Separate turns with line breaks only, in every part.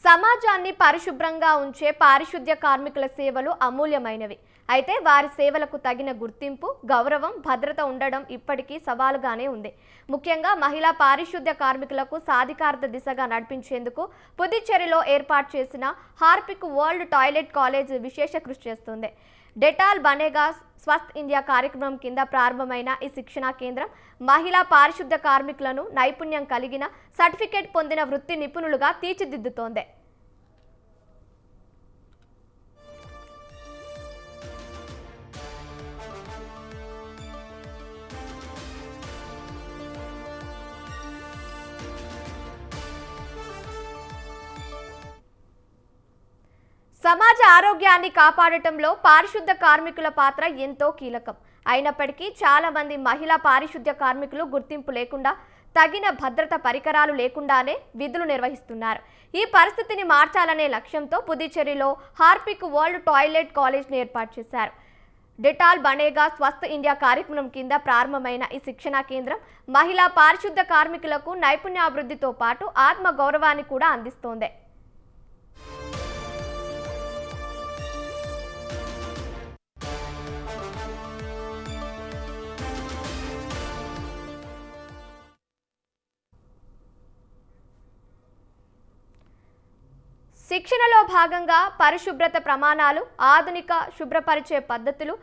సమాజాన్ని పరిశుభ్రంగా ఉంచే పారిశుద్ధ్య కార్మికుల సేవలు అమూల్యమైనవి. అయితే వారి సేవలకు తగిన గుర్తింపు, గౌరవం, భద్రత ఉండడం ఇప్పటికీ సవాలుగానే ఉంది. ముఖ్యంగా మహిళా పారిశుద్ధ్య కార్మికులకు సాధికారత దిశగా నడిపించేందుకు పుదుచ్చేరిలో ఏర్పాటు చేసిన హార్పిక్ వరల్డ్ టాయిలెట్ కాలేజ్ విశేష కృషి చేస్తుంది. డెటాల్ బనేగా స్వస్థ్ ఇండియా కార్యక్రమం కింద ప్రారంభమైన ఈ శిక్షణా కేంద్రం మహిళా పారిశుద్ధ్య కార్మికులను నైపుణ్యం కలిగిన, సర్టిఫికేట్ పొందిన వృత్తి నిపుణులుగా తీర్చిదిద్దుతోంది. సమాజ ఆరోగ్యాన్ని కాపాడటంలో పారిశుద్ధ్య కార్మికుల పాత్ర ఎంతో కీలకం. అయినప్పటికీ చాలా మంది మహిళా పారిశుద్ధ్య కార్మికులు గుర్తింపు లేకుండా, తగిన భద్రత పరికరాలు లేకుండానే విధులు నిర్వహిస్తున్నారు. ఈ పరిస్థితిని మార్చాలనే లక్ష్యంతో పుదుచ్చేరిలో హార్పిక్ వరల్డ్ టాయిలెట్ కాలేజ్ని ఏర్పాటు చేశారు. డెటాల్ బనేగా స్వస్థ్ ఇండియా కార్యక్రమం కింద ప్రారంభమైన ఈ శిక్షణా కేంద్రం మహిళా పారిశుద్ధ్య కార్మికులకు నైపుణ్యాభివృద్ధితో పాటు ఆత్మ గౌరవాన్ని కూడా అందిస్తోంది. శిక్షణలో భాగంగా పరిశుభ్రత ప్రమాణాలు, ఆధునిక శుభ్రపరిచే పద్ధతులు,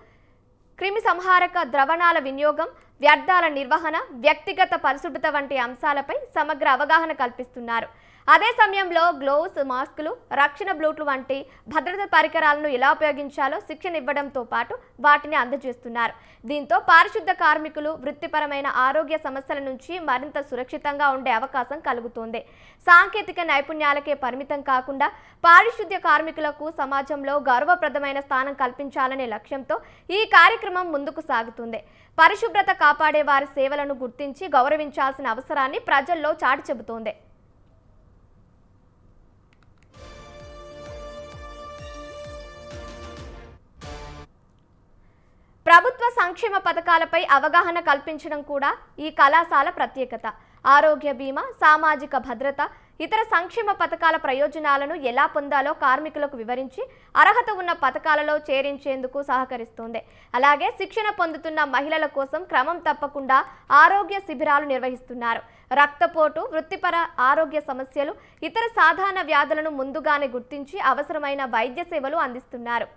క్రిమి సంహారక ద్రవణాల వినియోగం, వ్యర్థాల నిర్వహణ, వ్యక్తిగత పరిశుభ్రత వంటి అంశాలపై సమగ్ర అవగాహన కల్పిస్తున్నారు. అదే సమయంలో గ్లోవ్స్, మాస్కులు, రక్షణ బూట్లు వంటి భద్రతా పరికరాలను ఎలా ఉపయోగించాలో శిక్షణ ఇవ్వడంతో పాటు వాటిని అందజేస్తున్నారు. దీంతో పారిశుద్ధ్య కార్మికులు వృత్తిపరమైన ఆరోగ్య సమస్యల నుంచి మరింత సురక్షితంగా ఉండే అవకాశం కలుగుతోంది. సాంకేతిక నైపుణ్యాలకే పరిమితం కాకుండా పారిశుద్ధ్య కార్మికులకు సమాజంలో గౌరవప్రదమైన స్థానం కల్పించాలనే లక్ష్యంతో ఈ కార్యక్రమం ముందుకు సాగుతుంది. పరిశుభ్రత కాపాడే వారి సేవలను గుర్తించి గౌరవించాల్సిన అవసరాన్ని ప్రజల్లో చాటి చెబుతోంది. ప్రభుత్వ సంక్షేమ పథకాలపై అవగాహన కల్పించడం కూడా ఈ కళాశాల ప్రత్యేకత. ఆరోగ్య బీమా, సామాజిక భద్రత, ఇతర సంక్షేమ పథకాల ప్రయోజనాలను ఎలా పొందాలో కార్మికులకు వివరించి అర్హత ఉన్న పథకాలలో చేరించేందుకు సహకరిస్తోంది. అలాగే శిక్షణ పొందుతున్న మహిళల కోసం క్రమం తప్పకుండా ఆరోగ్య శిబిరాలు నిర్వహిస్తున్నారు. రక్తపోటు, వృత్తిపర ఆరోగ్య సమస్యలు, ఇతర సాధారణ వ్యాధులను ముందుగానే గుర్తించి అవసరమైన వైద్య సేవలు అందిస్తున్నారు.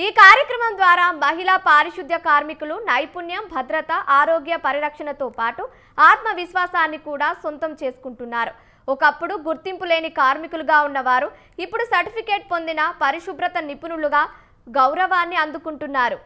ఈ కార్యక్రమం ద్వారా మహిళా పారిశుద్ధ్య కార్మికులు నైపుణ్యం, భద్రత, ఆరోగ్య పరిరక్షణతో పాటు ఆత్మవిశ్వాసాన్ని కూడా సొంతం చేసుకుంటున్నారు. ఒకప్పుడు గుర్తింపు లేని కార్మికులుగా ఉన్నవారు ఇప్పుడు సర్టిఫికేట్ పొందిన పరిశుభ్రత నిపుణులుగా గౌరవాన్ని అందుకుంటున్నారు.